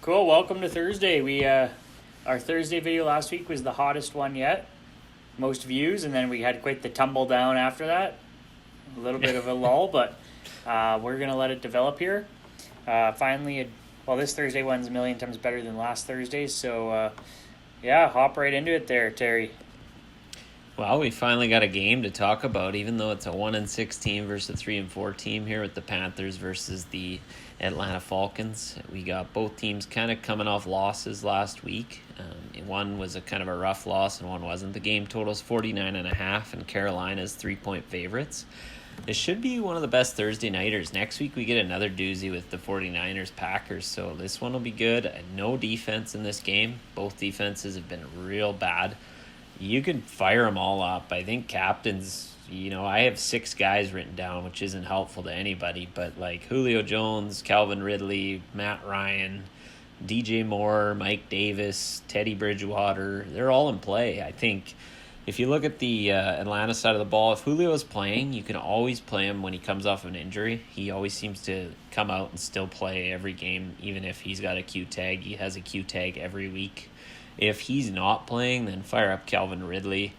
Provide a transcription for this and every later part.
Cool. Welcome to Thursday. Our Thursday video last week was the hottest one yet, most views, and then we had quite the tumble down after that. A little bit of a lull, but we're gonna let it develop here. Finally, this Thursday one's a million times better than last Thursday. So, hop right into it there, Terry. Well, we finally got a game to talk about, even though it's a 1-6 team versus a 3-4 team here with the Panthers versus the Atlanta Falcons. We got both teams kind of coming off losses last week. One was a kind of a rough loss and one wasn't. The game total is 49.5 and Carolina's 3-point favorites. It should be one of the best Thursday nighters. Next week we get another doozy with the 49ers Packers, so this one will be good. No defense in this game. Both defenses have been real bad. You can fire them all up. I think captains, I have 6 guys written down, which isn't helpful to anybody, but like Julio Jones, Calvin Ridley, Matt Ryan, DJ Moore, Mike Davis, Teddy Bridgewater, they're all in play. I think if you look at the Atlanta side of the ball, if Julio is playing, you can always play him when he comes off of an injury. He always seems to come out and still play every game, even if he's got a Q tag. He has a Q tag every week. If he's not playing, then fire up Calvin Ridley.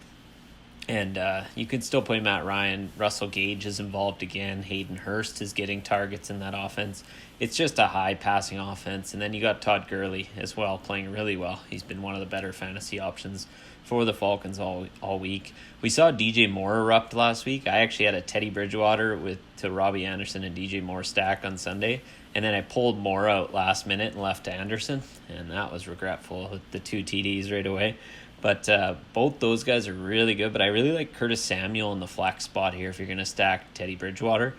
And you can still play Matt Ryan. Russell Gage is involved again. Hayden Hurst is getting targets in that offense. It's just a high passing offense. And then you got Todd Gurley as well, playing really well. He's been one of the better fantasy options for the Falcons all week. We saw DJ Moore erupt last week. I actually had a Teddy Bridgewater to Robbie Anderson and DJ Moore stack on Sunday. And then I pulled Moore out last minute and left Anderson. And that was regretful with the 2 TDs right away. But both those guys are really good. But I really like Curtis Samuel in the flex spot here if you're going to stack Teddy Bridgewater.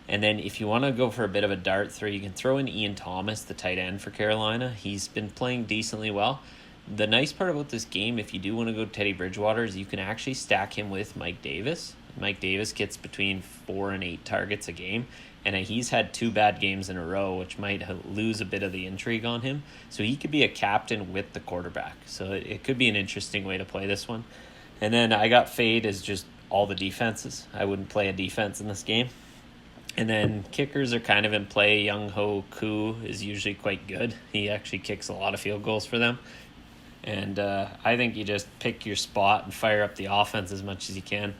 And then if you want to go for a bit of a dart throw, you can throw in Ian Thomas, the tight end for Carolina. He's been playing decently well. The nice part about this game, if you do want to go Teddy Bridgewater, is you can actually stack him with Mike Davis. Mike Davis gets between 4 and 8 targets a game. And he's had 2 bad games in a row, which might lose a bit of the intrigue on him. So he could be a captain with the quarterback. So it could be an interesting way to play this one. And then I got fade as just all the defenses. I wouldn't play a defense in this game. And then kickers are kind of in play. Young Ho Koo is usually quite good. He actually kicks a lot of field goals for them. And I think you just pick your spot and fire up the offense as much as you can.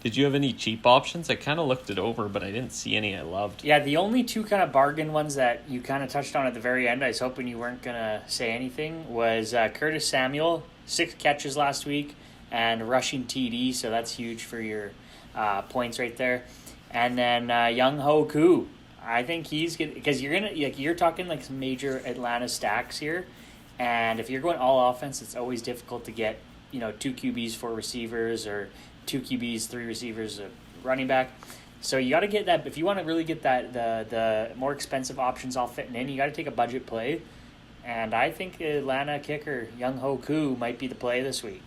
Did you have any cheap options? I kind of looked it over, but I didn't see any I loved. Yeah, the only 2 kind of bargain ones that you kind of touched on at the very end, I was hoping you weren't going to say anything, was Curtis Samuel, 6 catches last week, and rushing TD, so that's huge for your points right there. And then Young Ho Koo. I think he's good, because you're talking like some major Atlanta stacks here, and if you're going all offense, it's always difficult to get 2 QBs, 4 receivers, or 2 QBs, 3 receivers, a running back. So you got to get that. If you want to really get that the more expensive options all fitting in, you got to take a budget play. And I think Atlanta kicker Young Ho Koo might be the play this week,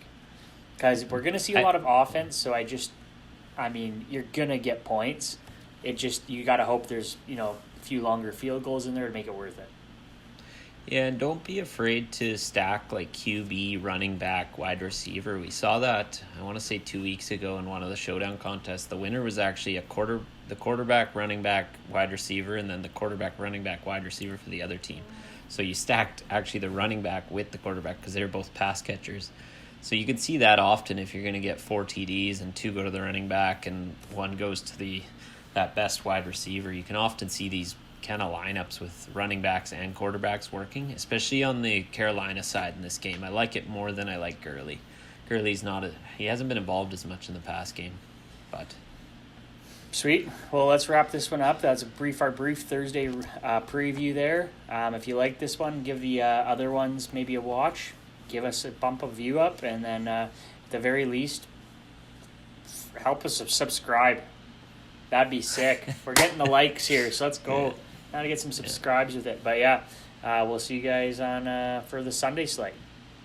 because we're going to see a lot of offense. So you're going to get points. You got to hope there's a few longer field goals in there to make it worth it. Yeah, and don't be afraid to stack like QB, running back, wide receiver. We saw that, I want to say 2 weeks ago in one of the Showdown contests. The winner was actually the quarterback, running back, wide receiver, and then the quarterback, running back, wide receiver for the other team. So you stacked actually the running back with the quarterback because they're both pass catchers. So you can see that often if you're going to get 4 TDs and 2 go to the running back and 1 goes to that best wide receiver. You can often see these kind of lineups with running backs and quarterbacks working, especially on the Carolina side in this game. I like it more than I like Gurley. Gurley's he hasn't been involved as much in the past game, but sweet. Well, let's wrap this one up. That's our brief Thursday preview there. If you like this one, give the other ones maybe a watch. Give us a bump of view up, and then at the very least, help us subscribe. That'd be sick. We're getting the likes here, so let's go. Now to get some subscribes with it. But we'll see you guys on for the Sunday slate.